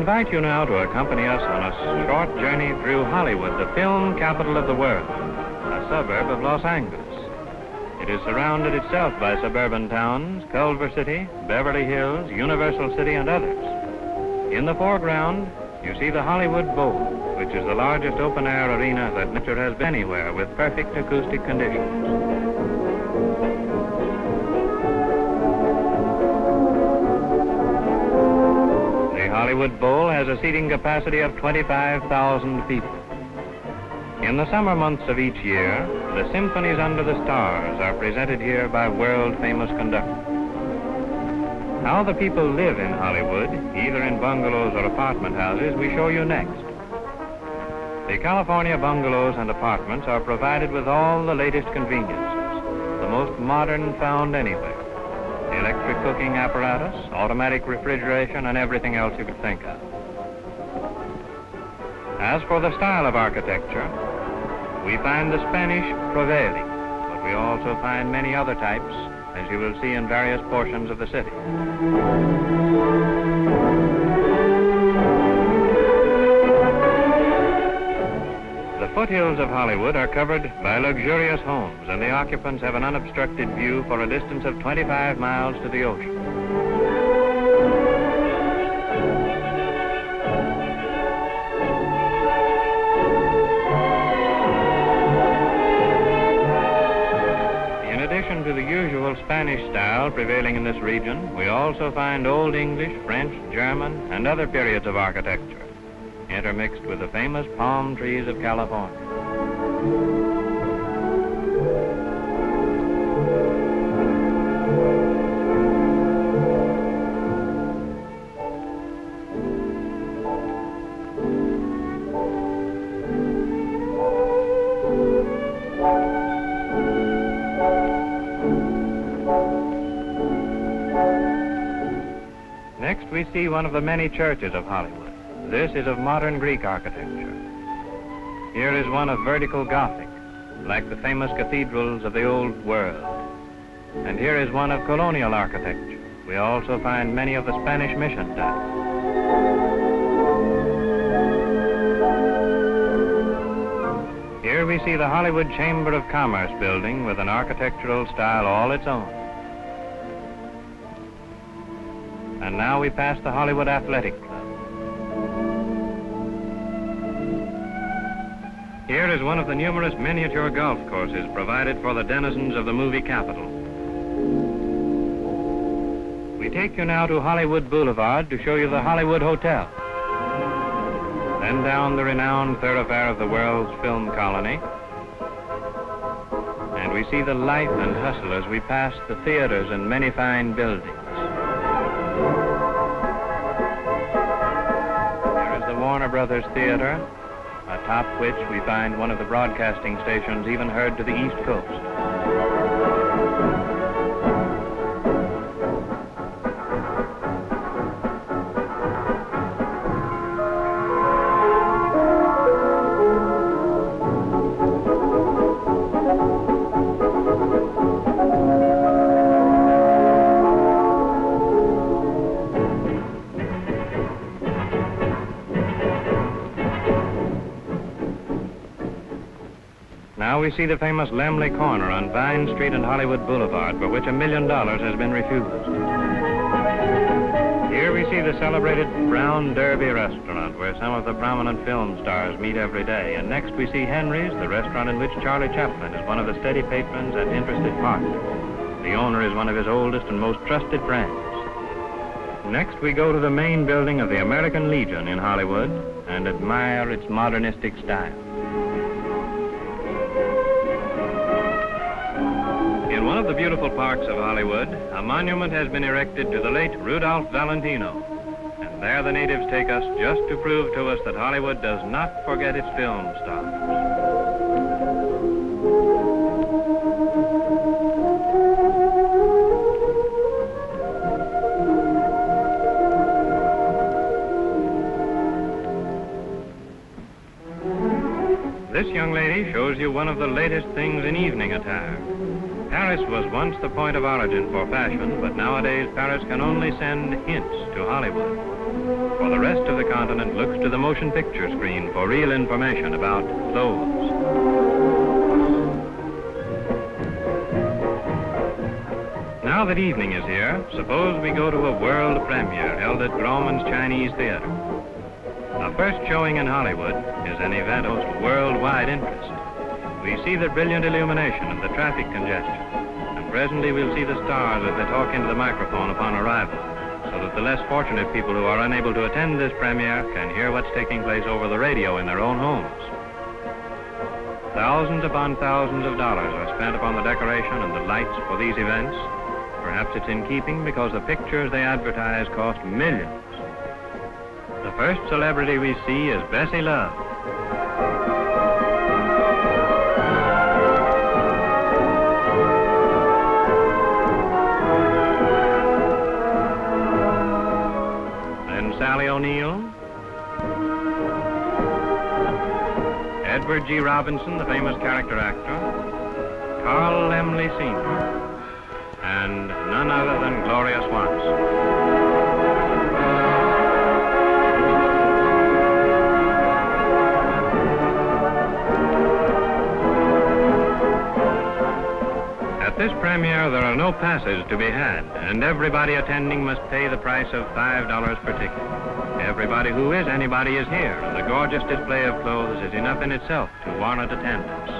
invite you now to accompany us on a short journey through Hollywood, the film capital of the world, a suburb of Los Angeles. It is surrounded itself by suburban towns, Culver City, Beverly Hills, Universal City, and others. In the foreground, you see the Hollywood Bowl, which is the largest open-air arena that nature has been anywhere with perfect acoustic conditions. The Hollywood Bowl has a seating capacity of 25,000 people. In the summer months of each year, the symphonies under the stars are presented here by world-famous conductors. How the people live in Hollywood, either in bungalows or apartment houses, we show you next. The California bungalows and apartments are provided with all the latest conveniences, the most modern found anywhere. The electric cooking apparatus, automatic refrigeration, and everything else you could think of. As for the style of architecture, we find the Spanish prevailing, but we also find many other types, as you will see in various portions of the city. The foothills of Hollywood are covered by luxurious homes, and the occupants have an unobstructed view for a distance of 25 miles to the ocean. In addition to the usual Spanish style prevailing in this region, we also find Old English, French, German, and other periods of architecture, intermixed with the famous palm trees of California. Next, we see one of the many churches of Hollywood. This is of modern Greek architecture. Here is one of vertical Gothic, like the famous cathedrals of the old world. And here is one of colonial architecture. We also find many of the Spanish mission type. Here we see the Hollywood Chamber of Commerce building with an architectural style all its own. And now we pass the Hollywood Athletic Club. Here is one of the numerous miniature golf courses provided for the denizens of the movie capital. We take you now to Hollywood Boulevard to show you the Hollywood Hotel. Then down the renowned thoroughfare of the world's film colony. And we see the life and hustle as we pass the theaters and many fine buildings. Here is the Warner Brothers Theater, atop which we find one of the broadcasting stations even heard to the East Coast. Now we see the famous Lemley Corner on Vine Street and Hollywood Boulevard, for which $1 million has been refused. Here we see the celebrated Brown Derby restaurant, where some of the prominent film stars meet every day. And next we see Henry's, the restaurant in which Charlie Chaplin is one of the steady patrons and interested partners. The owner is one of his oldest and most trusted friends. Next we go to the main building of the American Legion in Hollywood and admire its modernistic style. In one of the beautiful parks of Hollywood, a monument has been erected to the late Rudolph Valentino. And there the natives take us just to prove to us that Hollywood does not forget its film stars. This young lady shows you one of the latest things in evening attire. Paris was once the point of origin for fashion, but nowadays Paris can only send hints to Hollywood. For the rest of the continent looks to the motion picture screen for real information about clothes. Now that evening is here, suppose we go to a world premiere held at Grauman's Chinese Theater. The first showing in Hollywood is an event of worldwide interest. We see the brilliant illumination and the traffic congestion, and presently we'll see the stars as they talk into the microphone upon arrival, so that the less fortunate people who are unable to attend this premiere can hear what's taking place over the radio in their own homes. Thousands upon thousands of dollars are spent upon the decoration and the lights for these events. Perhaps it's in keeping because the pictures they advertise cost millions. The first celebrity we see is Bessie Love. Then Sally O'Neill. Edward G. Robinson, the famous character actor. Carl Laemmle Sr. And none other than Gloria Swanson. At this premiere, there are no passes to be had, and everybody attending must pay the price of $5 per ticket. Everybody who is anybody is here, and the gorgeous display of clothes is enough in itself to warrant attendance.